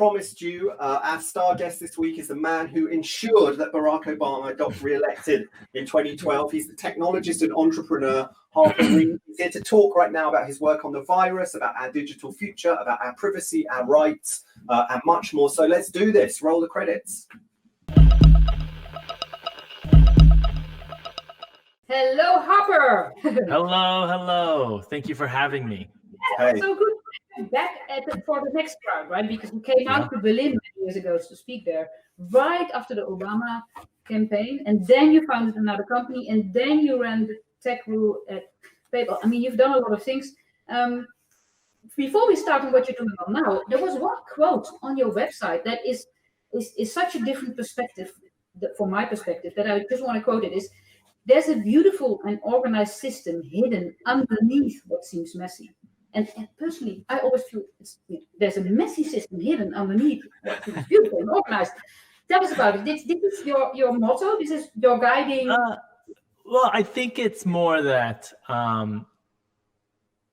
promised you, our star guest this week is the man who ensured that Barack Obama got re-elected in 2012. He's the technologist and entrepreneur, Harper Reed. He's here to talk right now about his work on the virus, about our digital future, about our privacy, our rights, and much more. So let's do this. Roll the credits. Hello, Harper. Hello. Thank you for having me. Yeah, so good to be back for the next round, right? Because you came out to Berlin many years ago to speak there, right after the Obama campaign, and then you founded another company, and then you ran the tech rule at PayPal. I mean, you've done a lot of things. Before we start on what you're doing now, there was one quote on your website that is such a different perspective from my perspective that I just want to quote it. Is there's a beautiful and organized system hidden underneath what seems messy. And personally, I always feel there's a messy system hidden underneath what seems beautiful and organized. Tell us about it. This is your motto? This is your guiding? Well, I think it's more that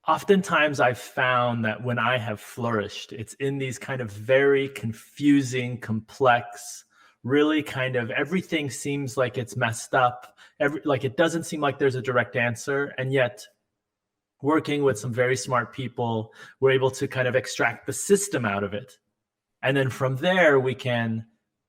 oftentimes I've found that when I have flourished, it's in these kind of very confusing, complex, really kind of everything seems like it's messed up. Like it doesn't seem like there's a direct answer. And yet working with some very smart people, we're able to kind of extract the system out of it. And then from there, we can,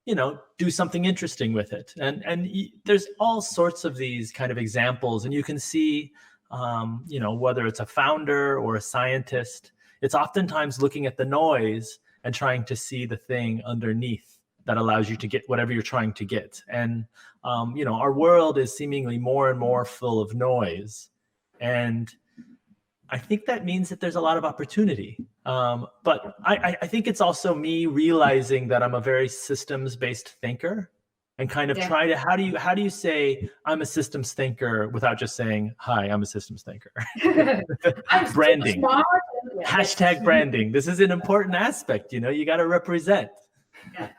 do something interesting with it. And there's all sorts of these kind of examples. And you can see, whether it's a founder or a scientist, it's oftentimes looking at the noise and trying to see the thing underneath that allows you to get whatever you're trying to get. And, our world is seemingly more and more full of noise. And I think that means that there's a lot of opportunity. But I think it's also me realizing that I'm a very systems-based thinker and kind of try to, how do you say I'm a systems thinker without just saying, hi, I'm a systems thinker? Branding. Hashtag branding. This is an important aspect, you got to represent. Yeah.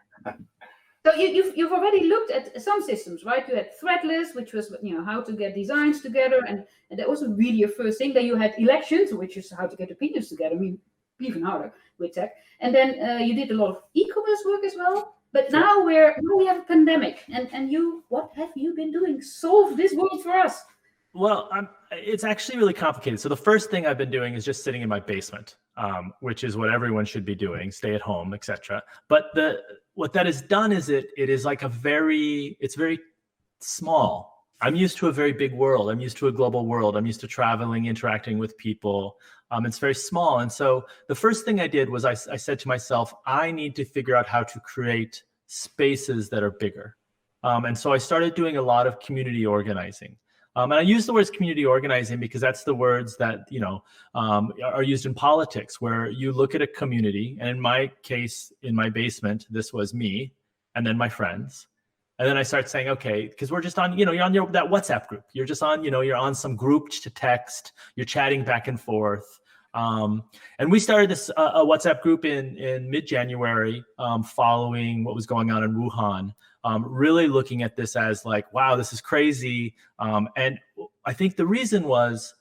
So you've already looked at some systems, right? You had Threadless, which was how to get designs together, and that wasn't really your first thing. Then you had elections, which is how to get opinions together. I mean, even harder with tech. And then you did a lot of e-commerce work as well. But now we have a pandemic, and what have you been doing? Solve this world for us. Well, it's actually really complicated. So the first thing I've been doing is just sitting in my basement, which is what everyone should be doing, stay at home, etc. But what that has done is it is like it's very small. I'm used to a very big world. I'm used to a global world. I'm used to traveling, interacting with people. It's very small. And so the first thing I did was I said to myself, I need to figure out how to create spaces that are bigger. And so I started doing a lot of community organizing. And I use the words community organizing because that's the words that, are used in politics, where you look at a community. And in my case, in my basement, this was me and then my friends. And then I start saying, okay, because we're just on, you're on that WhatsApp group. You're just on, you're on some group to text, you're chatting back and forth. And we started this a WhatsApp group in mid-January following what was going on in Wuhan. Really looking at this as like, wow, this is crazy. And I think the reason was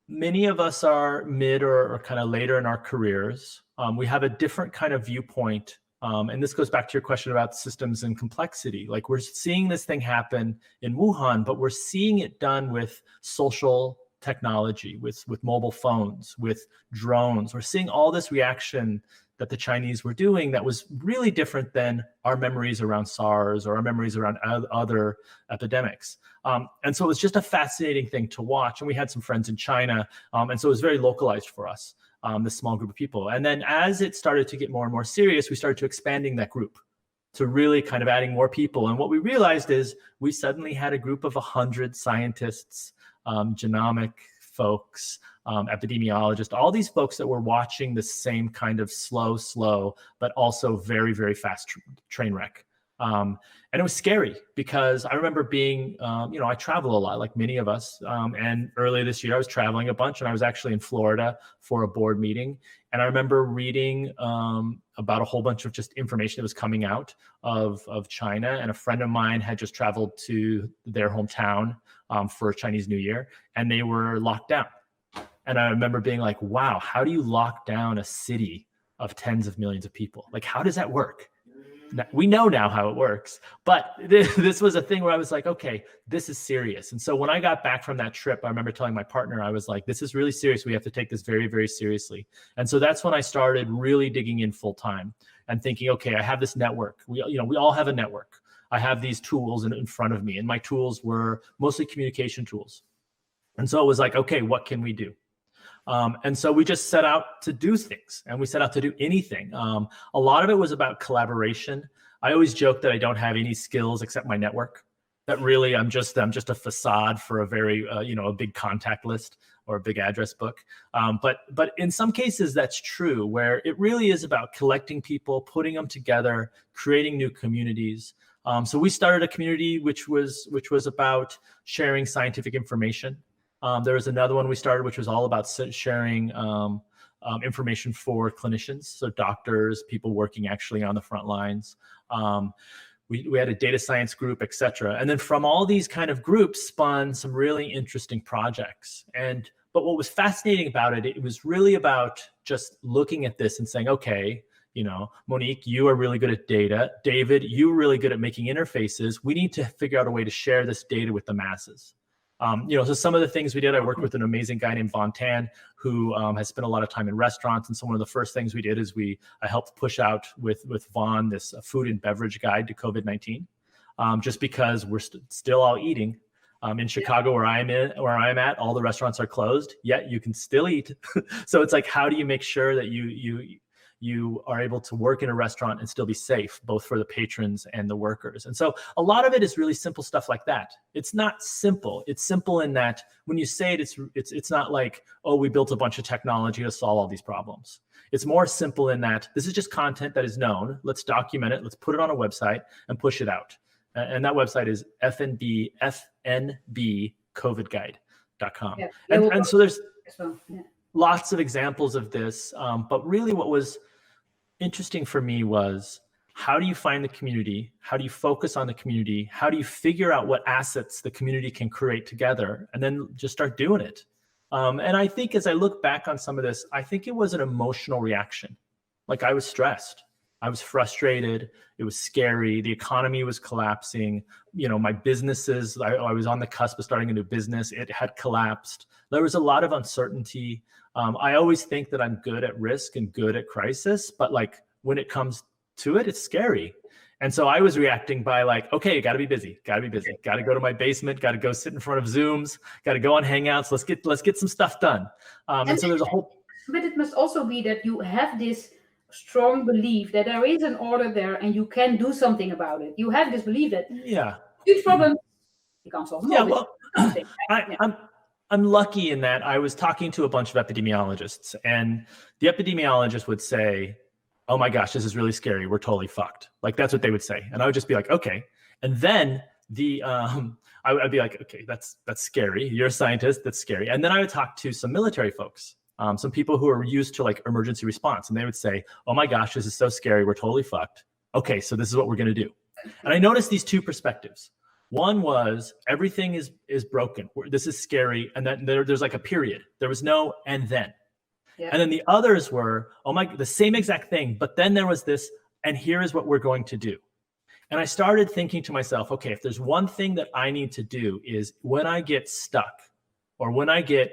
many of us are mid or kind of later in our careers. We have a different kind of viewpoint. And this goes back to your question about systems and complexity. Like we're seeing this thing happen in Wuhan, but we're seeing it done with social technology, with mobile phones, with drones. We're seeing all this reaction that the Chinese were doing that was really different than our memories around SARS or our memories around other epidemics. And so it was just a fascinating thing to watch. And we had some friends in China. And so it was very localized for us, this small group of people. And then as it started to get more and more serious, we started to expanding that group to really kind of adding more people. And what we realized is we suddenly had a group of 100 scientists, genomic folks, epidemiologists, all these folks that were watching the same kind of slow, but also very, very fast train wreck. And it was scary because I remember being, I travel a lot, like many of us. And earlier this year, I was traveling a bunch, and I was actually in Florida for a board meeting. And I remember reading about a whole bunch of just information that was coming out of China. And a friend of mine had just traveled to their hometown for Chinese New Year, and they were locked down. And I remember being like, wow, how do you lock down a city of tens of millions of people. Like, how does that work? We know now how it works, but this was a thing where I was like, okay, this is serious. And so when I got back from that trip, I remember telling my partner, I was like, this is really serious. We have to take this very, very seriously. And so that's when I started really digging in full time and thinking, okay, I have this network. We all have a network. I have these tools in front of me, and my tools were mostly communication tools. And so it was like, okay, what can we do? And so we just set out to do things, and we set out to do anything. A lot of it was about collaboration. I always joke that I don't have any skills except my network. That really, I'm just a facade for a very, a big contact list or a big address book. But in some cases that's true, where it really is about collecting people, putting them together, creating new communities. So we started a community which was about sharing scientific information. There was another one we started, which was all about sharing information for clinicians, so doctors, people working actually on the front lines. We had a data science group, et cetera. And then from all these kind of groups spun some really interesting projects. But what was fascinating about it, it was really about just looking at this and saying, okay, Monique, you are really good at data. David, you're really good at making interfaces. We need to figure out a way to share this data with the masses. So some of the things we did, I worked with an amazing guy named Von Tan, who has spent a lot of time in restaurants. And so one of the first things we did is I helped push out with Von this food and beverage guide to COVID-19, just because we're still all eating. In Chicago, where I'm at, all the restaurants are closed, yet you can still eat. So it's like, how do you make sure that you are able to work in a restaurant and still be safe, both for the patrons and the workers? And so a lot of it is really simple stuff like that. It's not simple. It's simple in that when you say it, it's not like, oh, we built a bunch of technology to solve all these problems. It's more simple in that this is just content that is known. Let's document it. Let's put it on a website and push it out. And that website is fnbcovidguide.com. Yeah. And so there's well, yeah. lots of examples of this. But really what was interesting for me was, how do you find the community? How do you focus on the community? How do you figure out what assets the community can create together, and then just start doing it? And I think as I look back on some of this, I think it was an emotional reaction. Like, I was stressed. I was frustrated. It was scary. The economy was collapsing. My businesses, I was on the cusp of starting a new business. It had collapsed. There was a lot of uncertainty. I always think that I'm good at risk and good at crisis, but like when it comes to it, it's scary. And so I was reacting by like, okay, got to be busy, got to go to my basement, got to go sit in front of Zooms, got to go on Hangouts. Let's get some stuff done. And so there's a whole. But it must also be that you have this strong belief that there is an order there and you can do something about it. You have this belief that huge problem, you can't solve. Yeah, well, I'm lucky in that I was talking to a bunch of epidemiologists, and the epidemiologist would say, oh my gosh, this is really scary. We're totally fucked. Like, that's what they would say. And I would just be like, okay. And then I'd be like, okay, that's scary. You're a scientist. That's scary. And then I would talk to some military folks, some people who are used to like emergency response. And they would say, oh my gosh, this is so scary. We're totally fucked. Okay, so this is what we're going to do. And I noticed these two perspectives. One was, everything is broken. This is scary. And then there's like a period. There was no and then. Yeah. And then the others were, the same exact thing. But then there was this, and here is what we're going to do. And I started thinking to myself, okay, if there's one thing that I need to do is when I get stuck, or when I get,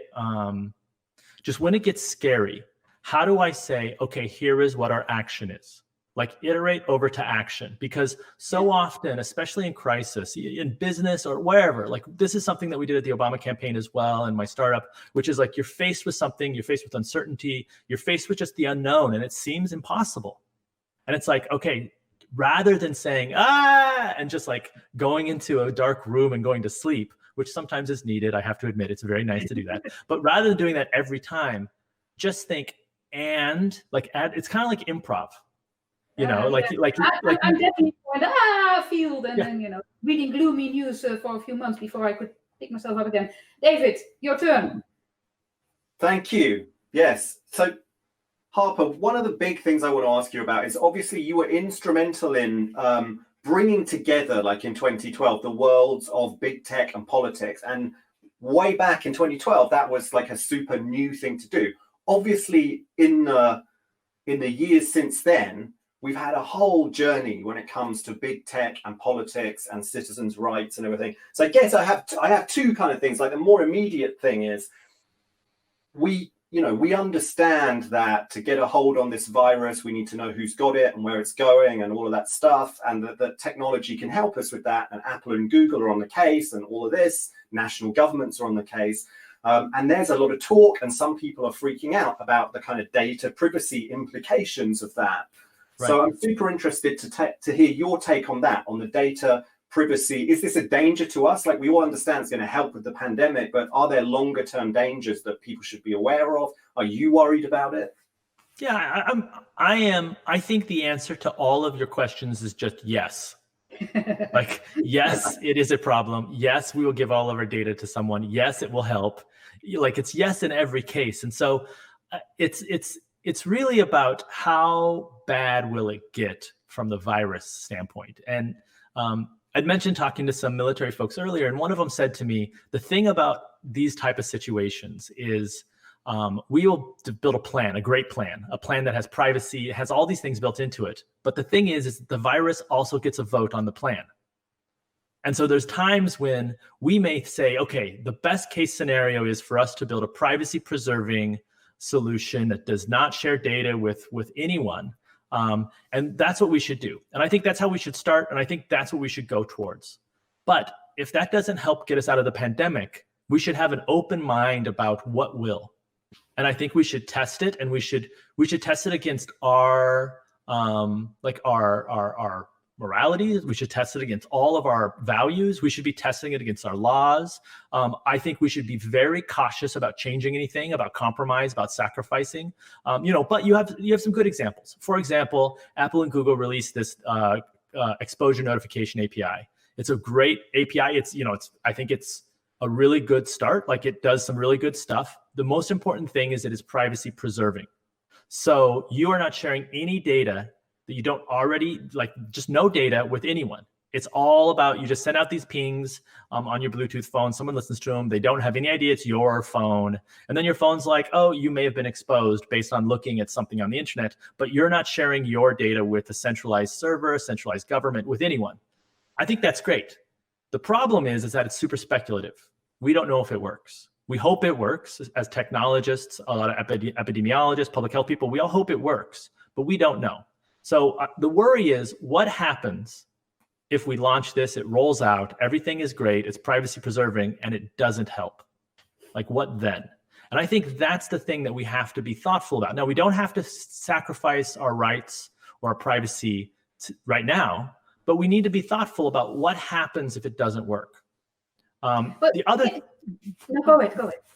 just when it gets scary, how do I say, okay, here is what our action is? Like, iterate over to action. Because so often, especially in crisis, in business or wherever, like this is something that we did at the Obama campaign as well, and my startup, which is like, you're faced with something, you're faced with uncertainty, you're faced with just the unknown, and it seems impossible. And it's like, okay, rather than saying, and just like going into a dark room and going to sleep, which sometimes is needed, I have to admit, it's very nice to do that. But rather than doing that every time, just think, and like, it's kind of like improv. I'm definitely going field, and then reading gloomy news for a few months before I could pick myself up again. David, your turn. Thank you. Yes. So, Harper, one of the big things I want to ask you about is, obviously you were instrumental in bringing together, like in 2012, the worlds of big tech and politics. And way back in 2012, that was like a super new thing to do. Obviously, in the in the years since then, we've had a whole journey when it comes to big tech and politics and citizens' rights and everything. So I guess I have two kind of things. Like the more immediate thing is we understand that to get a hold on this virus, we need to know who's got it and where it's going and all of that stuff. And that technology can help us with that. And Apple and Google are on the case and all of this. National governments are on the case. And there's a lot of talk, and some people are freaking out about the kind of data privacy implications of that. Right. So I'm super interested to hear your take on that, on the data privacy. Is this a danger to us? Like, we all understand it's going to help with the pandemic, but are there longer term dangers that people should be aware of? Are you worried about it? Yeah, I am. I think the answer to all of your questions is just yes. Like, yes, it is a problem. Yes, we will give all of our data to someone. Yes, it will help. Like, it's yes in every case. And so it's really about how bad will it get from the virus standpoint. And I'd mentioned talking to some military folks earlier, and one of them said to me, the thing about these type of situations is we will build a plan, a great plan, a plan that has privacy, has all these things built into it. But the thing is the virus also gets a vote on the plan. And so there's times when we may say, okay, the best case scenario is for us to build a privacy preserving solution that does not share data with anyone. And that's what we should do. And I think that's how we should start. And I think that's what we should go towards. But if that doesn't help get us out of the pandemic, we should have an open mind about what will. And I think we should test it, and we should test it against our morality. We should test it against all of our values. We should be testing it against our laws. I think we should be very cautious about changing anything, about compromise, about sacrificing. But you have some good examples. For example, Apple and Google released this exposure notification API. It's a great API. I think it's a really good start. Like, it does some really good stuff. The most important thing is it is privacy preserving. So you are not sharing any data that you don't already, like, just no data with anyone. It's all about, you just send out these pings on your Bluetooth phone. Someone listens to them. They don't have any idea it's your phone. And then your phone's like, oh, you may have been exposed based on looking at something on the internet, but you're not sharing your data with a centralized server, a centralized government, with anyone. I think that's great. The problem is that it's super speculative. We don't know if it works. We hope it works. As technologists, a lot of epidemiologists, public health people, we all hope it works, but we don't know. So the worry is, what happens if we launch this, it rolls out, everything is great, it's privacy preserving, and it doesn't help? Like, what then? And I think that's the thing that we have to be thoughtful about. Now, we don't have to sacrifice our rights or our privacy right now, but we need to be thoughtful about what happens if it doesn't work. No, go ahead.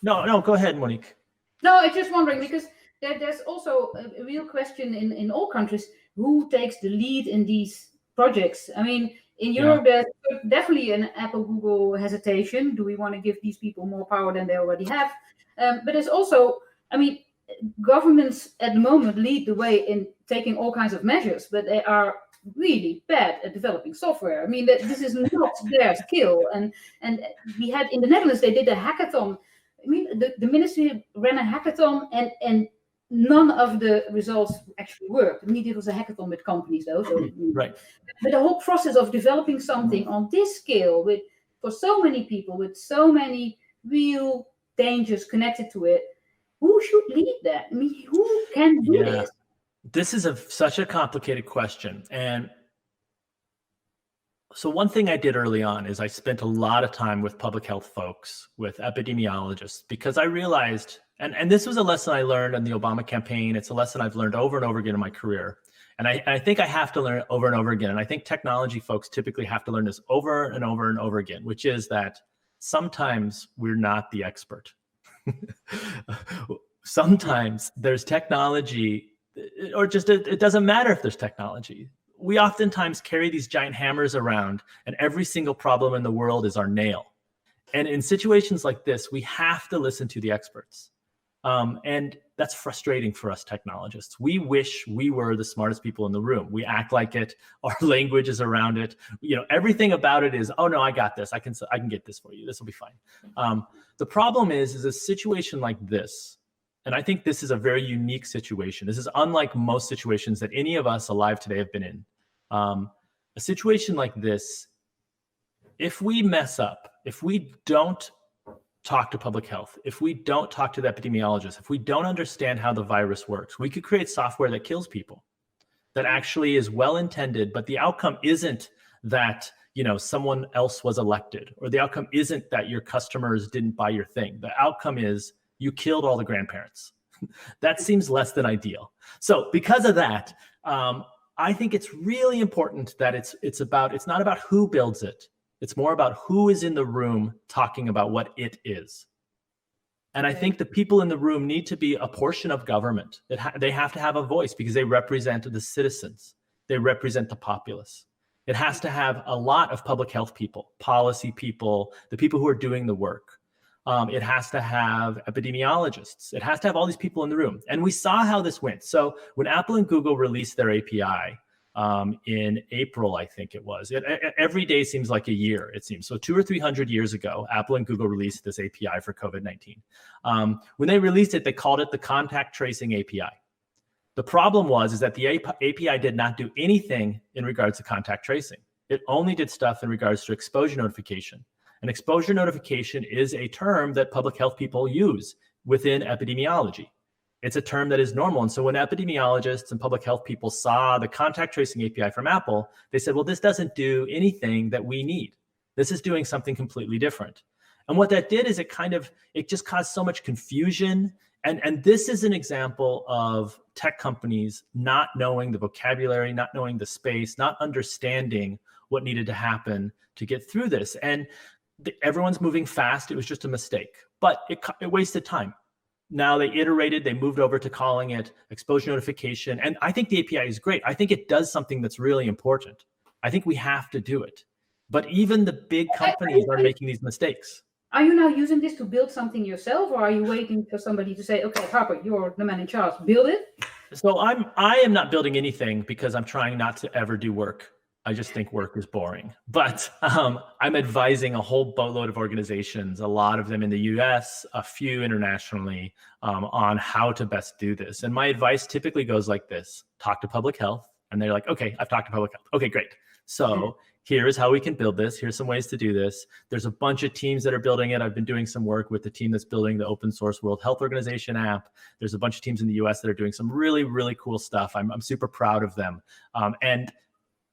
No, go ahead, Monique. No, I'm just wondering, because there's also a real question in all countries, who takes the lead in these projects? I mean, in Europe, there's definitely an Apple, Google hesitation. Do we want to give these people more power than they already have? But there's also, I mean, governments at the moment lead the way in taking all kinds of measures, but they are really bad at developing software. I mean, this is not their skill. And we had in the Netherlands, they did a hackathon. I mean, the ministry ran a hackathon, and none of the results actually worked. I mean, it was a hackathon with companies, though. So, right. But the whole process of developing something on this scale, for so many people, with so many real dangers connected to it, who should lead that? I mean, who can do this? This is such a complicated question. And so one thing I did early on is I spent a lot of time with public health folks, with epidemiologists, because I realized, and this was a lesson I learned in the Obama campaign. It's a lesson I've learned over and over again in my career. And I think I have to learn it over and over again. And I think technology folks typically have to learn this over and over and over again, which is that sometimes we're not the expert. Sometimes there's technology, or just it doesn't matter if there's technology. We oftentimes carry these giant hammers around, and every single problem in the world is our nail. And in situations like this, we have to listen to the experts. And that's frustrating for us technologists. We wish we were the smartest people in the room. We act like it. Our language is around it. Everything about it is, oh no, I got this. I can get this for you. This will be fine. The problem is a situation like this And I think this is a very unique situation. This is unlike most situations that any of us alive today have been in. A situation like this, if we mess up, if we don't talk to public health, if we don't talk to the epidemiologists, if we don't understand how the virus works, we could create software that kills people, that actually is well-intended, but the outcome isn't that, you know, someone else was elected, or the outcome isn't that your customers didn't buy your thing. The outcome is you killed all the grandparents. That seems less than ideal. So because of that, I think it's really important that it's not about who builds it. It's more about who is in the room talking about what it is. And I think the people in the room need to be a portion of government. They have to have a voice because they represent the citizens. They represent the populace. It has to have a lot of public health people, policy people, the people who are doing the work. It has to have epidemiologists. It has to have all these people in the room. And we saw how this went. So when Apple and Google released their API in April, I think it was, every day seems like a year, it seems. So 200 or 300 years ago, Apple and Google released this API for COVID-19. When they released it, they called it the contact tracing API. The problem is that the API did not do anything in regards to contact tracing. It only did stuff in regards to exposure notification. And exposure notification is a term that public health people use within epidemiology. It's a term that is normal. And so when epidemiologists and public health people saw the contact tracing API from Apple, they said, well, this doesn't do anything that we need. This is doing something completely different. And what that did is it just caused so much confusion. And this is an example of tech companies not knowing the vocabulary, not knowing the space, not understanding what needed to happen to get through this. And everyone's moving fast. It was just a mistake, but it wasted time. Now they iterated, they moved over to calling it exposure notification. And I think the API is great. I think it does something that's really important. I think we have to do it. But even the big companies are making these mistakes. Are you now using this to build something yourself, or are you waiting for somebody to say, okay, Harper, you're the man in charge, build it? So I am not building anything because I'm trying not to ever do work. I just think work is boring. But I'm advising a whole boatload of organizations, a lot of them in the US, a few internationally, on how to best do this. And my advice typically goes like this: talk to public health. And they're like, okay, I've talked to public health. Okay, great. So here is how we can build this. Here's some ways to do this. There's a bunch of teams that are building it. I've been doing some work with the team that's building the open source World Health Organization app. There's a bunch of teams in the US that are doing some really, really cool stuff. I'm super proud of them. And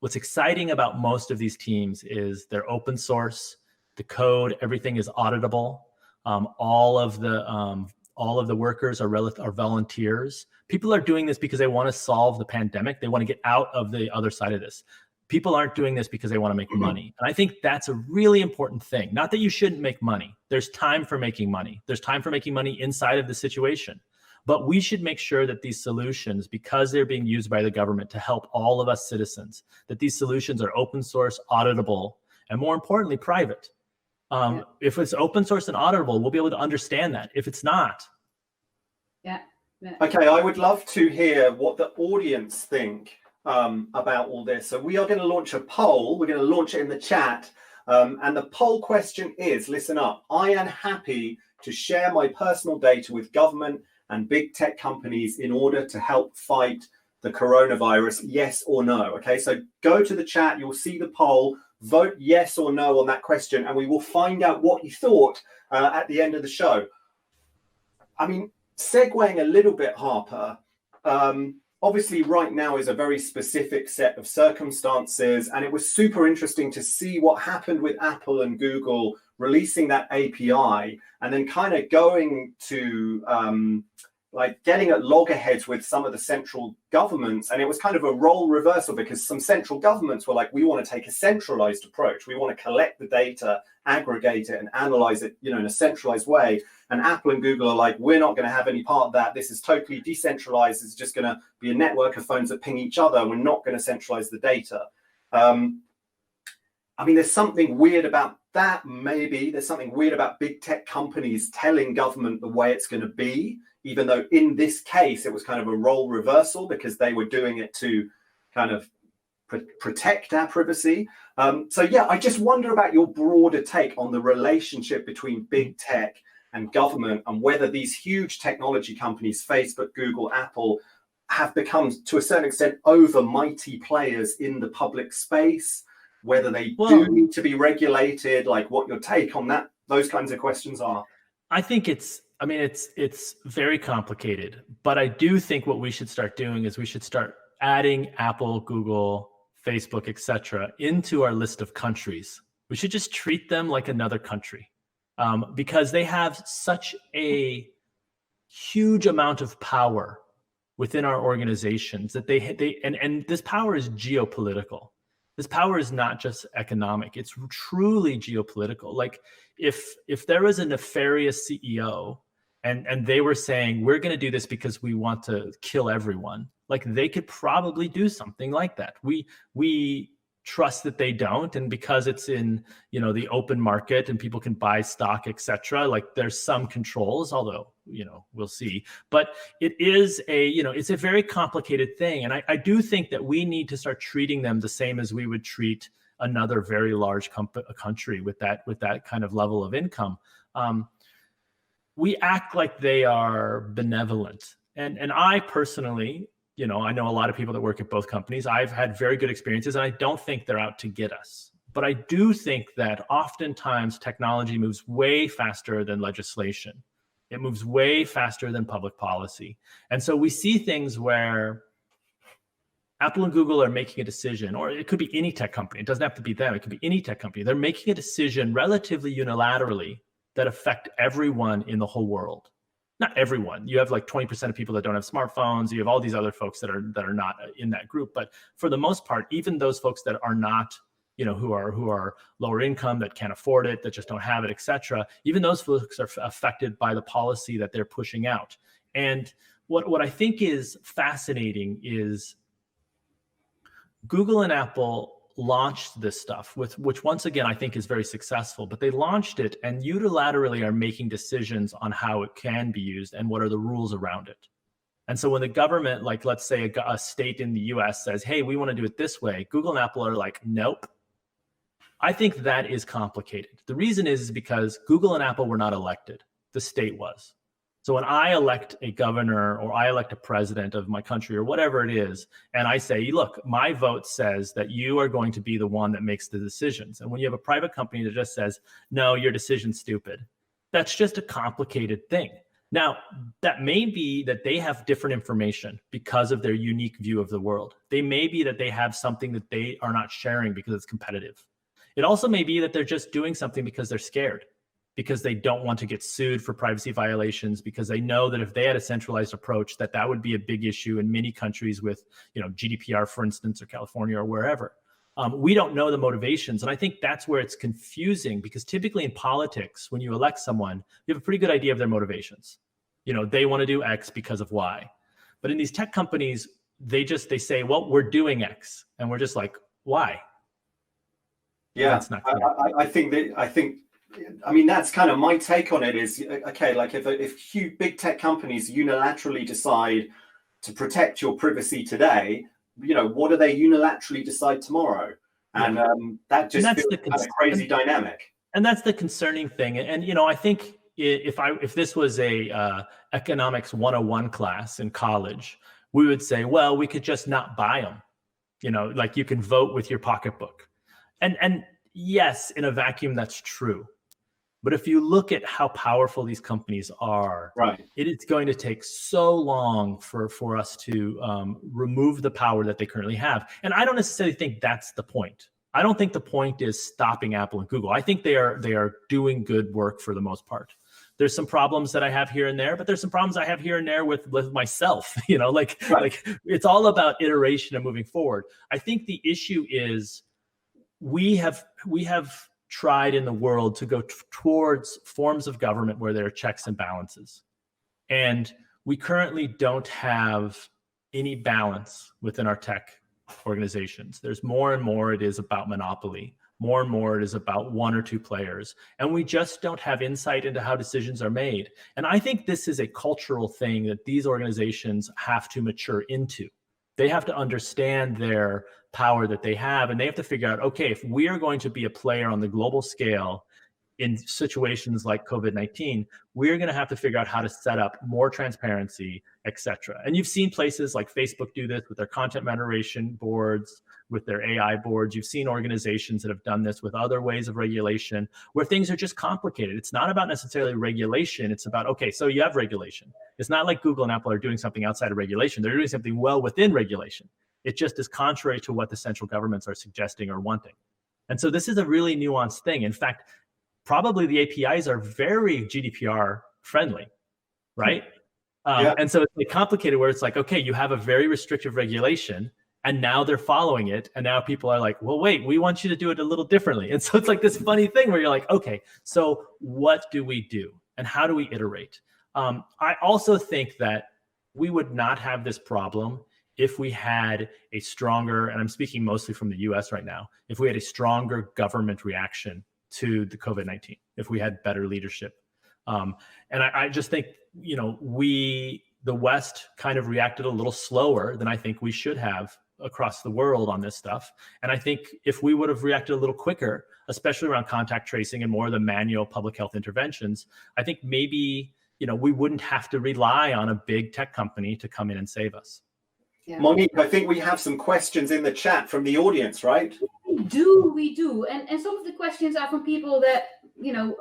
what's exciting about most of these teams is they're open source, the code, everything is auditable. All of the workers are volunteers. People are doing this because they want to solve the pandemic. They want to get out of the other side of this. People aren't doing this because they want to make money. And I think that's a really important thing. Not that you shouldn't make money. There's time for making money. There's time for making money inside of the situation. But we should make sure that these solutions, because they're being used by the government to help all of us citizens, that these solutions are open source, auditable, and more importantly, private. If it's open source and auditable, we'll be able to understand that. If it's not. Yeah. Okay, I would love to hear what the audience think about all this. So we are going to launch a poll. We're going to launch it in the chat. And the poll question is, listen up, I am happy to share my personal data with government and big tech companies in order to help fight the coronavirus, yes or no? Okay, so go to the chat, you'll see the poll, vote yes or no on that question, and we will find out what you thought at the end of the show. I mean, segueing a little bit, Harper, obviously right now is a very specific set of circumstances, and it was super interesting to see what happened with Apple and Google releasing that API and then kind of going to like getting at loggerheads with some of the central governments. And it was kind of a role reversal because some central governments were like, we want to take a centralized approach. We want to collect the data, aggregate it and analyze it, in a centralized way. And Apple and Google are like, we're not going to have any part of that. This is totally decentralized. It's just going to be a network of phones that ping each other. We're not going to centralize the data. I mean, there's something weird about that. Maybe there's something weird about big tech companies telling government the way it's going to be, even though in this case, it was kind of a role reversal because they were doing it to kind of protect our privacy. So yeah, I just wonder about your broader take on the relationship between big tech and government, and whether these huge technology companies, Facebook, Google, Apple, have become, to a certain extent, over mighty players in the public space, whether they do need to be regulated, like what your take on that, those kinds of questions are. I think it's very complicated, but I do think what we should start doing is we should start adding Apple, Google, Facebook, etc. into our list of countries. We should just treat them like another country, because they have such a huge amount of power within our organizations that and this power is geopolitical. This power is not just economic, it's truly geopolitical. Like if there was a nefarious CEO and they were saying, we're going to do this because we want to kill everyone, like they could probably do something like that. We trust that they don't, and because it's in the open market and people can buy stock, etc., like there's some controls, although we'll see. But it is it's a very complicated thing, and I do think that we need to start treating them the same as we would treat another very large country with that kind of level of income. We act like they are benevolent, and I personally, I know a lot of people that work at both companies. I've had very good experiences, and I don't think they're out to get us. But I do think that oftentimes technology moves way faster than legislation. It moves way faster than public policy. And so we see things where Apple and Google are making a decision, or it could be any tech company. It doesn't have to be them. It could be any tech company. They're making a decision relatively unilaterally that affect everyone in the whole world. Not everyone. You have like 20% of people that don't have smartphones. You have all these other folks that are not in that group. But for the most part, even those folks that are not, who are lower income, that can't afford it, that just don't have it, etc., even those folks are affected by the policy that they're pushing out. And what I think is fascinating is Google and Apple launched this stuff, which once again I think is very successful, but they launched it and unilaterally are making decisions on how it can be used and what are the rules around it. And so when the government, like let's say a state in the US says, hey, we want to do it this way, Google and Apple are like, nope. I think that is complicated. The reason is because Google and Apple were not elected. The state was. So when I elect a governor or I elect a president of my country or whatever it is, and I say, look, my vote says that you are going to be the one that makes the decisions. And when you have a private company that just says, no, your decision's stupid, that's just a complicated thing. Now, that may be that they have different information because of their unique view of the world. They may be that they have something that they are not sharing because it's competitive. It also may be that they're just doing something because they're scared, because they don't want to get sued for privacy violations, because they know that if they had a centralized approach, that would be a big issue in many countries with, GDPR, for instance, or California or wherever. We don't know the motivations. And I think that's where it's confusing, because typically in politics, when you elect someone, you have a pretty good idea of their motivations. They want to do X because of Y. But in these tech companies, they say, well, we're doing X. And we're just like, why? Yeah, that's not clear. I mean, that's kind of my take on it is, okay, like if huge big tech companies unilaterally decide to protect your privacy today, what do they unilaterally decide tomorrow? And that just feels kind of crazy dynamic. And that's the concerning thing. And, I think if this was a economics 101 class in college, we would say, well, we could just not buy them. Like you can vote with your pocketbook. And yes, in a vacuum, that's true. But if you look at how powerful these companies are, right, it is going to take so long for us to remove the power that they currently have. And I don't necessarily think that's the point. I don't think the point is stopping Apple and Google. I think they are doing good work for the most part. There's some problems that I have here and there, but there's some problems I have here and there with myself. Like it's all about iteration and moving forward. I think the issue is we have tried in the world to go towards forms of government where there are checks and balances. And we currently don't have any balance within our tech organizations. There's more and more it is about monopoly. More and more it is about one or two players. And we just don't have insight into how decisions are made. And I think this is a cultural thing that these organizations have to mature into. They have to understand their power that they have, and they have to figure out, okay, if we are going to be a player on the global scale, in situations like COVID-19, we're going to have to figure out how to set up more transparency, et cetera. And you've seen places like Facebook do this with their content moderation boards, with their AI boards. You've seen organizations that have done this with other ways of regulation where things are just complicated. It's not about necessarily regulation. It's about, okay, so you have regulation. It's not like Google and Apple are doing something outside of regulation. They're doing something well within regulation. It just is contrary to what the central governments are suggesting or wanting. And so this is a really nuanced thing. In fact, probably the APIs are very GDPR friendly, right? And so it's like complicated where it's like, okay, you have a very restrictive regulation and now they're following it. And now people are like, well, wait, we want you to do it a little differently. And so it's like this funny thing where you're like, okay, so what do we do? And how do we iterate? I also think that we would not have this problem if we had a stronger, and I'm speaking mostly from the US right now, if we had a stronger government reaction to the COVID-19, if we had better leadership. And I just think, the West kind of reacted a little slower than I think we should have across the world on this stuff. And I think if we would have reacted a little quicker, especially around contact tracing and more of the manual public health interventions, I think maybe, we wouldn't have to rely on a big tech company to come in and save us. Yeah. Monique, I think we have some questions in the chat from the audience, right? We do. And some of the questions are from people that,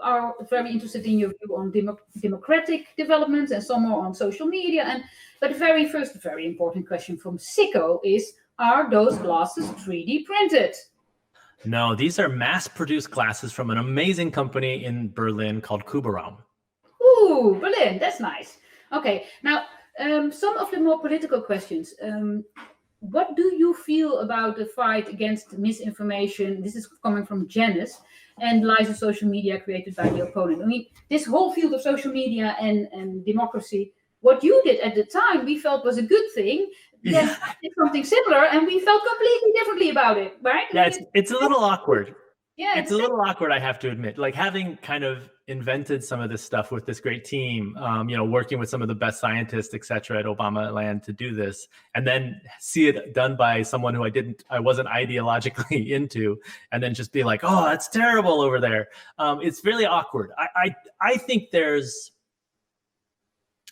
are very interested in your view on democratic developments and some more on social media. But the very important question from Sicko is, are those glasses 3D printed? No, these are mass-produced glasses from an amazing company in Berlin called Kuberaum. Ooh, Berlin, that's nice. Okay, now, some of the more political questions. What do you feel about the fight against misinformation? This is coming from Janice, and lies of social media created by the opponent. I mean, this whole field of social media and democracy, what you did at the time, we felt was a good thing. Then I did something similar, and we felt completely differently about it, right? Yeah, it's a little awkward. Yeah, it's a little awkward, I have to admit. Like having kind of invented some of this stuff with this great team, working with some of the best scientists, et cetera, at Obama Land to do this, and then see it done by someone who I wasn't ideologically into, and then just be like, oh, that's terrible over there. It's really awkward. I think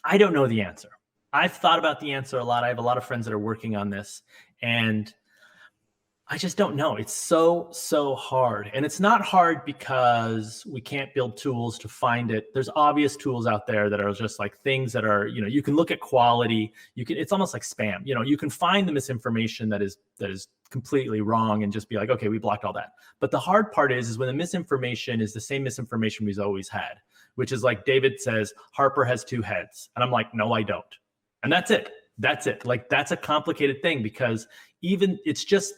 I don't know the answer. I've thought about the answer a lot. I have a lot of friends that are working on this, and I just don't know. It's so hard. And it's not hard because we can't build tools to find it. There's obvious tools out there that are just like things that are, you can look at quality. It's almost like spam. You can find the misinformation that is completely wrong and just be like, okay, we blocked all that. But the hard part is when the misinformation is the same misinformation we've always had, which is like David says, Harper has 2 heads. And I'm like, no, I don't. And that's it. Like, that's a complicated thing because it's just,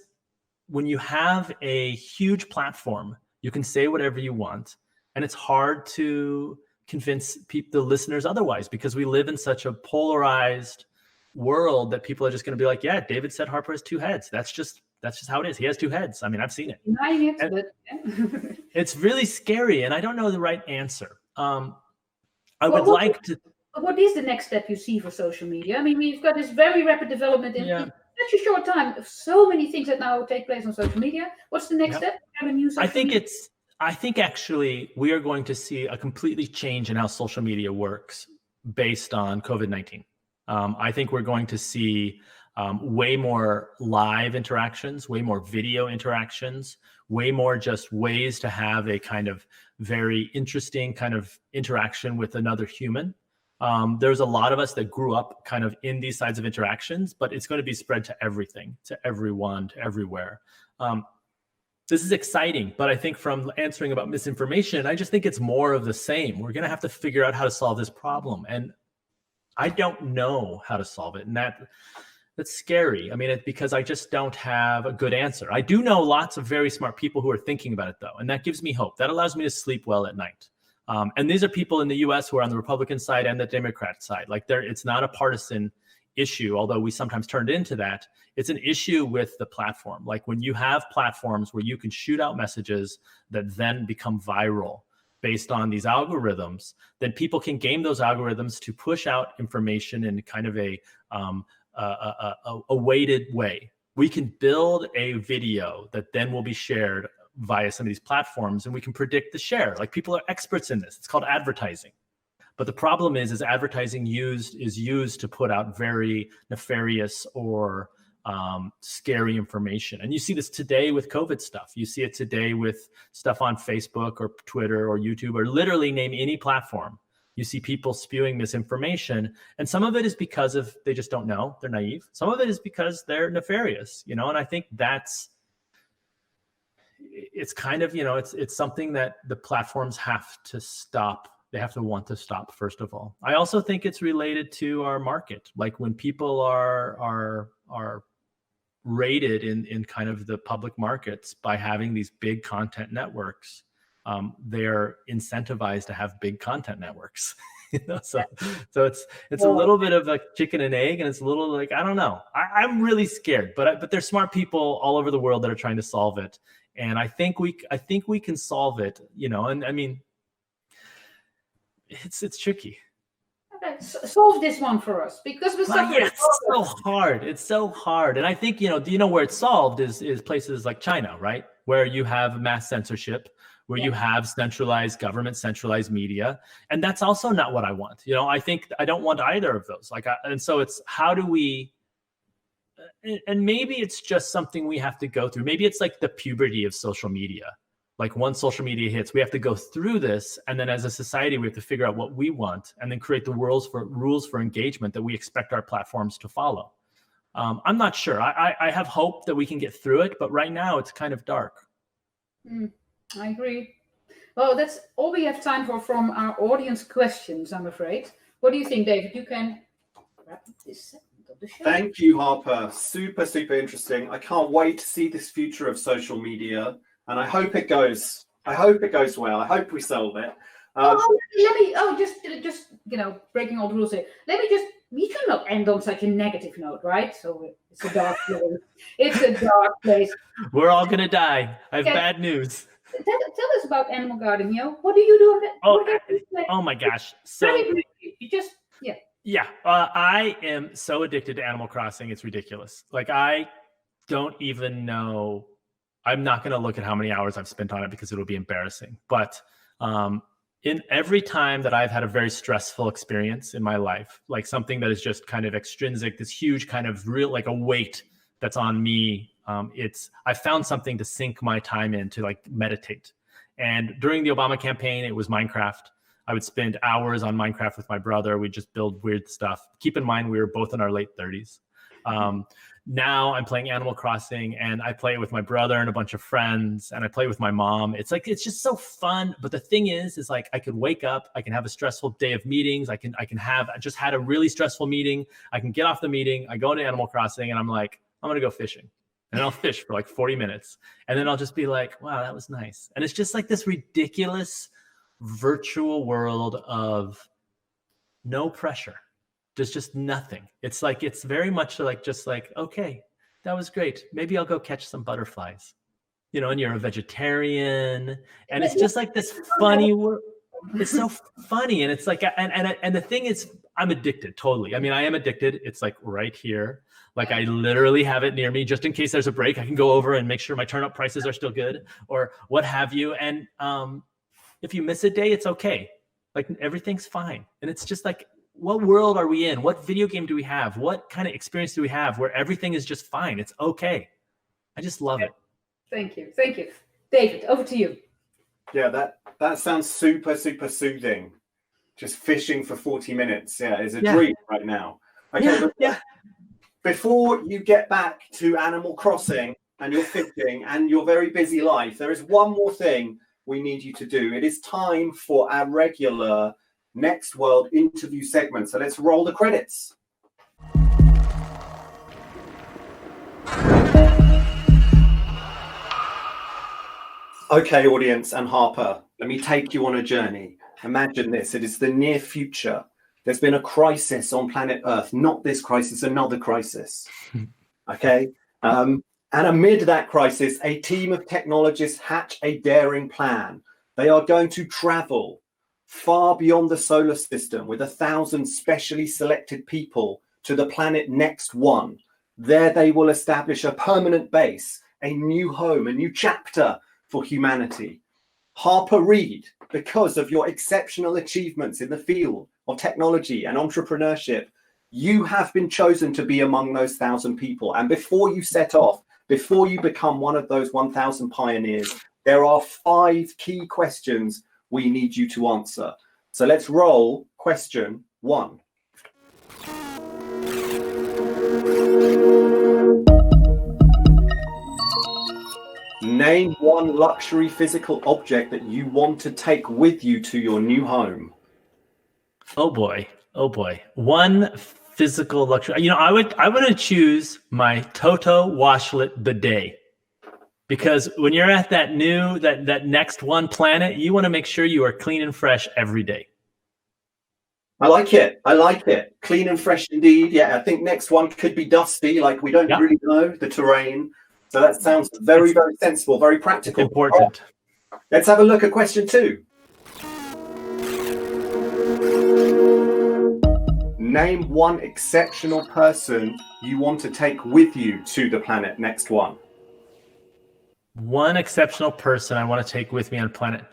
when you have a huge platform, you can say whatever you want, and it's hard to convince the listeners otherwise because we live in such a polarized world that people are just going to be like, yeah, David said Harper has 2 heads. That's just how it is. He has 2 heads. I mean, I've seen it. It's really scary, and I don't know the right answer. What is the next step you see for social media? I mean, we've got this very rapid development in such a short time. So many things that now take place on social media. What's the next step? I think actually we are going to see a completely change in how social media works based on COVID-19. I think we're going to see way more live interactions, way more video interactions, way more just ways to have a kind of very interesting kind of interaction with another human. There's a lot of us that grew up kind of in these sides of interactions, but it's going to be spread to everything, to everyone, to everywhere. This is exciting, but I think from answering about misinformation, I just think it's more of the same. We're going to have to figure out how to solve this problem. And I don't know how to solve it. And that's scary. I mean, because I just don't have a good answer. I do know lots of very smart people who are thinking about it, though. And that gives me hope. That allows me to sleep well at night. And these are people in the US who are on the Republican side and the Democrat side. Like it's not a partisan issue, although we sometimes turned into that. It's an issue with the platform. Like when you have platforms where you can shoot out messages that then become viral based on these algorithms, then people can game those algorithms to push out information in kind of a weighted way. We can build a video that then will be shared via some of these platforms, and we can predict the share. Like, people are experts in this. It's called advertising. But the problem is advertising is used to put out very nefarious or scary information. And you see this today with COVID stuff. You see it today with stuff on Facebook or Twitter or YouTube, or literally name any platform. You see people spewing misinformation. And some of it is because of they just don't know. They're naive. Some of it is because they're nefarious, and I think it's kind of, it's something that the platforms have to stop. They have to want to stop, first of all. I also think it's related to our market. Like, when people are rated in kind of the public markets by having these big content networks, they're incentivized to have big content networks. So it's a little bit of a chicken and egg, and it's a little like, I don't know. I'm really scared, but there's smart people all over the world that are trying to solve it, and I think we can solve it. And I mean, it's tricky. Okay, solve this one for us, because we're suffering. It's so hard. It's so hard. And I think, do you know where it's solved is places like China, right? Where you have mass censorship, where you have centralized government, centralized media. And that's also not what I want. I think I don't want either of those. And so it's, how do we, and maybe it's just something we have to go through. Maybe it's like the puberty of social media. Like, once social media hits, we have to go through this. And then as a society, we have to figure out what we want and then create the rules for engagement that we expect our platforms to follow. I'm not sure. I have hope that we can get through it, but right now it's kind of dark. I agree. Well, that's all we have time for from our audience questions, I'm afraid. What do you think, David? You can wrap this segment of the show. Thank you, Harper. Super, super interesting. I can't wait to see this future of social media. And I hope it goes well. I hope we solve it. Just breaking all the rules here. We cannot end on such a negative note, right? So it's a dark place. It's a dark place. We're all going to die. I have bad news. Tell us about Animal Garden, What do you do? Oh my gosh. So I am so addicted to Animal Crossing. It's ridiculous. Like, I don't even know. I'm not going to look at how many hours I've spent on it because it'll be embarrassing. But in every time that I've had a very stressful experience in my life, like something that is just kind of extrinsic, this huge kind of real, like a weight that's on me, I found something to sink my time in, to like meditate. And during the Obama campaign, it was Minecraft. I would spend hours on Minecraft with my brother. We'd just build weird stuff. Keep in mind, we were both in our late 30s. Now I'm playing Animal Crossing, and I play it with my brother and a bunch of friends, and I play with my mom. It's just so fun. But the thing is like, I could wake up, I can have a stressful day of meetings. I just had a really stressful meeting. I can get off the meeting. I go into Animal Crossing, and I'm like, I'm going to go fishing. And I'll fish for like 40 minutes. And then I'll just be like, wow, that was nice. And it's just like this ridiculous virtual world of no pressure. There's just nothing. It's like, it's very much like, just like, okay, that was great. Maybe I'll go catch some butterflies, and you're a vegetarian, and it's just like this funny world. It's so funny. And it's like, and the thing is, I'm addicted totally. I mean, I am addicted. It's like right here. Like, I literally have it near me just in case there's a break. I can go over and make sure my turnip prices are still good or what have you. And if you miss a day, it's okay. Like, everything's fine. And it's just like, what world are we in? What video game do we have? What kind of experience do we have where everything is just fine? It's okay. I just love it. Thank you. David, over to you. Yeah, that sounds super, super soothing. Just fishing for 40 minutes. Yeah, is a dream right now. Okay, before you get back to Animal Crossing and your fishing and your very busy life, there is one more thing we need you to do. It is time for our regular Next World interview segment. So let's roll the credits. Okay, audience and Harper, let me take you on a journey. Imagine this. It is the near future. There's been a crisis on planet Earth, not this crisis, another crisis. Okay. And amid that crisis, a team of technologists hatch a daring plan. They are going to travel far beyond the solar system with 1,000 specially selected people to the planet Next One. There they will establish a permanent base, a new home, a new chapter for humanity. Harper Reed, because of your exceptional achievements in the field of technology and entrepreneurship, you have been chosen to be among those 1,000 people. And before you set off, before you become one of those 1,000 pioneers, there are 5 key questions we need you to answer. So let's roll question 1. Name one luxury physical object that you want to take with you to your new home. Oh boy. One physical luxury. You know, I would choose my Toto washlet bidet. Because when you're at that next one planet, you want to make sure you are clean and fresh every day. I like it. Clean and fresh indeed. Yeah, I think next one could be dusty, like we don't really know the terrain. So that sounds very, very sensible, very practical. Important. Right. Let's have a look at question 2. Name one exceptional person you want to take with you to the planet next one. One exceptional person I want to take with me on planet.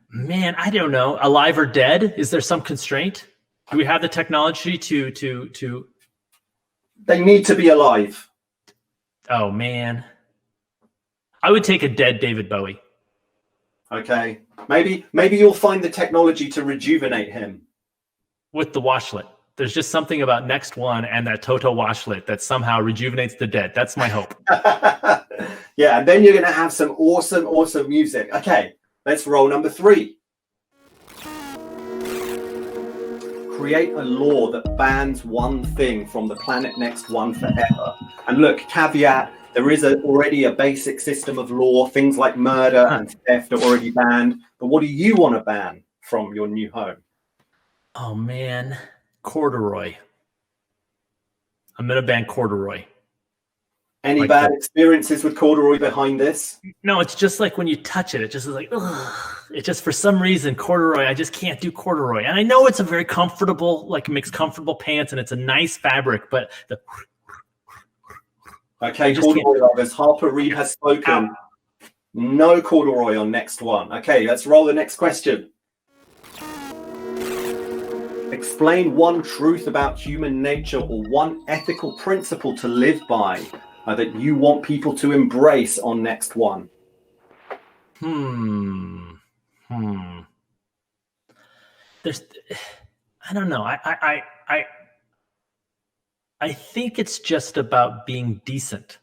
Man, I don't know. Alive or dead? Is there some constraint? Do we have the technology to? They need to be alive. Oh man. I would take a dead David Bowie. Okay. Maybe you'll find the technology to rejuvenate him. With the washlet. There's just something about next one and that Toto washlet that somehow rejuvenates the dead. That's my hope. Yeah, and then you're going to have some awesome music. Okay, let's roll number 3. Create a law that bans one thing from the planet next one forever. And look, caveat, there is already a basic system of law. Things like murder and theft are already banned. But what do you want to ban from your new home? Oh, man. Corduroy. I'm going to ban corduroy. Any bad experiences with corduroy behind this? No, it's just like when you touch it, it just is like, ugh. It just, for some reason, corduroy, I just can't do corduroy. And I know it's a very comfortable, like makes comfortable pants and it's a nice fabric, but the... Okay, corduroy lovers, Harper Reed has spoken. No corduroy on next one. Okay, let's roll the next question. Explain one truth about human nature or one ethical principle to live by that you want people to embrace on next one. There's, I don't know. I think it's just about being decent.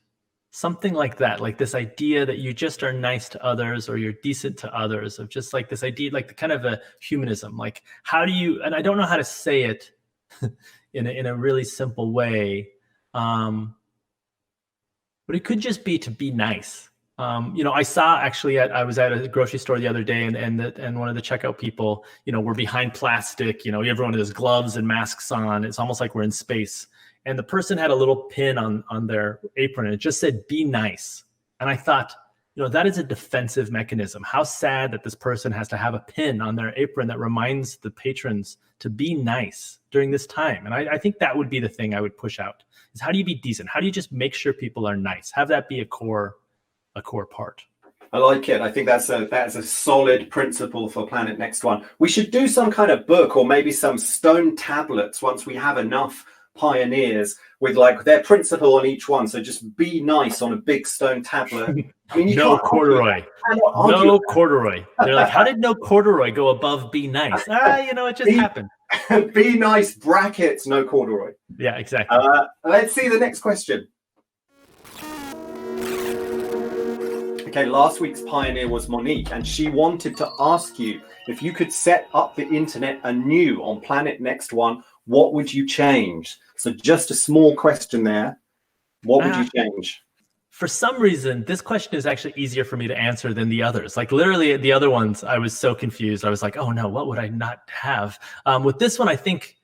Something like that, like this idea that you just are nice to others or you're decent to others, of just like this idea, like the kind of a humanism, like how do you, and I don't know how to say it in a really simple way, but it could just be to be nice. You know, I saw actually, I was at a grocery store the other day and one of the checkout people, you know, we're behind plastic, you know, everyone has gloves and masks on. It's almost like we're in space. And the person had a little pin on their apron and it just said, be nice. And I thought, you know, that is a defensive mechanism. How sad that this person has to have a pin on their apron that reminds the patrons to be nice during this time. And I think that would be the thing I would push out, is how do you be decent? How do you just make sure people are nice? Have that be a core part. I like it. I think that's a solid principle for Planet Next One. We should do some kind of book or maybe some stone tablets once we have enough pioneers with like their principle on each one. So just be nice on a big stone tablet. I mean, no corduroy. No corduroy. They're like, how did no corduroy go above be nice? You know, it just happened. Be nice, brackets, no corduroy. Yeah, exactly. Let's see the next question. Okay, last week's pioneer was Monique, and she wanted to ask you if you could set up the internet anew on Planet Next One, what would you change? So just a small question there. What would you change? For some reason, this question is actually easier for me to answer than the others. Like literally the other ones, I was so confused. I was like, oh no, what would I not have? With this one, I think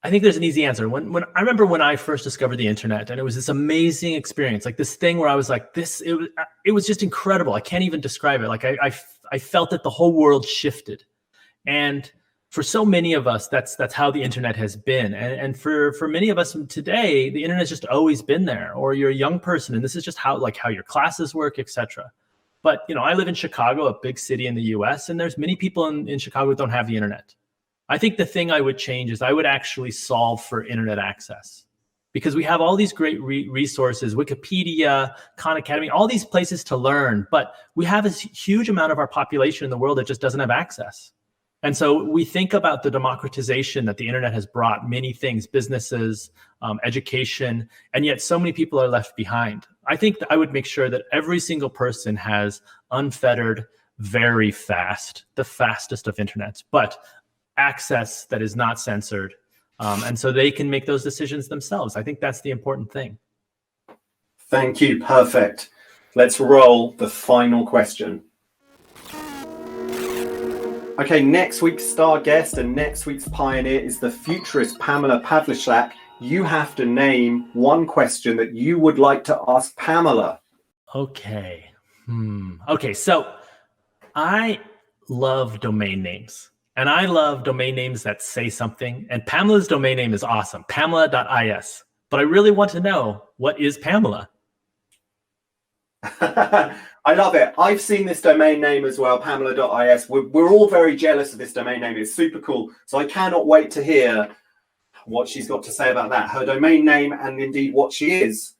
there's an easy answer. When I remember when I first discovered the internet, and it was this amazing experience, like this thing where I was like, it was just incredible. I can't even describe it. Like I felt that the whole world shifted. And for so many of us, that's how the internet has been. And for many of us today, the internet's just always been there, or you're a young person and this is just how your classes work, etc. But, I live in Chicago, a big city in the US, and there's many people in Chicago who don't have the internet. I think the thing I would change is I would actually solve for internet access, because we have all these great resources, Wikipedia, Khan Academy, all these places to learn, but we have this huge amount of our population in the world that just doesn't have access. And so we think about the democratization that the internet has brought, many things, businesses, education, and yet so many people are left behind. I think that I would make sure that every single person has unfettered, very fast, the fastest of internets, but access that is not censored. And so they can make those decisions themselves. I think that's the important thing. Thank you. Perfect. Let's roll the final question. Okay, next week's star guest and next week's pioneer is the futurist Pamela Pavlicek. You have to name one question that you would like to ask Pamela. Okay. Okay, so I love domain names. And I love domain names that say something. And Pamela's domain name is awesome, pamela.is. But I really want to know, what is Pamela? I love it. I've seen this domain name as well, pamela.is. We're all very jealous of this domain name. It's super cool. So I cannot wait to hear what she's got to say about that, her domain name, and indeed what she is.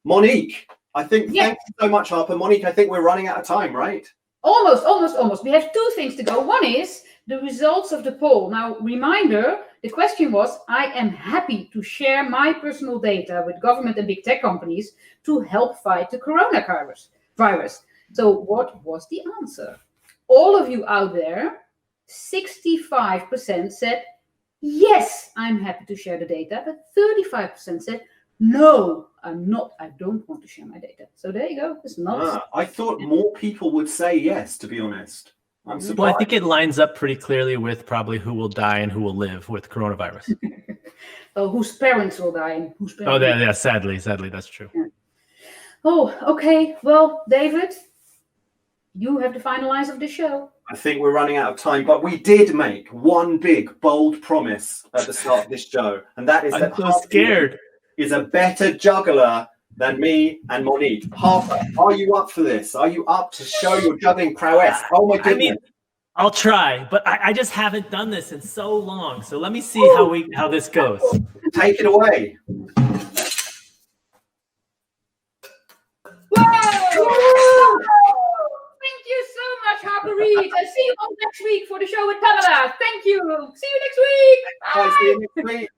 Monique, thank you so much, Harper. Monique, I think we're running out of time, right? Almost. We have two things to go. One is the results of the poll. Now, reminder, the question was, I am happy to share my personal data with government and big tech companies to help fight the coronavirus. So what was the answer? All of you out there, 65% said, yes, I'm happy to share the data, but 35% said, no, I'm not. I don't want to share my data. So there you go. It's not. I thought more people would say yes, to be honest. I'm surprised. Well, I think it lines up pretty clearly with probably who will die and who will live with coronavirus. Oh, whose parents will die and whose parents. Oh, yeah, sadly, that's true. Yeah. Oh, okay. Well, David, you have the finalize of the show. I think we're running out of time, but we did make one big, bold promise at the start of this show, and that is I'm that so Harper scared. is a better juggler than me and Monique. Harper, are you up for this? Are you up to show your juggling prowess? Oh my goodness. I mean, I'll try, but I just haven't done this in so long. So let me see how this goes. Take it away. Whoa! Thank you so much, Harper Reed. I'll see you all next week for the show with Pamela. Thank you. See you next week. Bye. See you next week.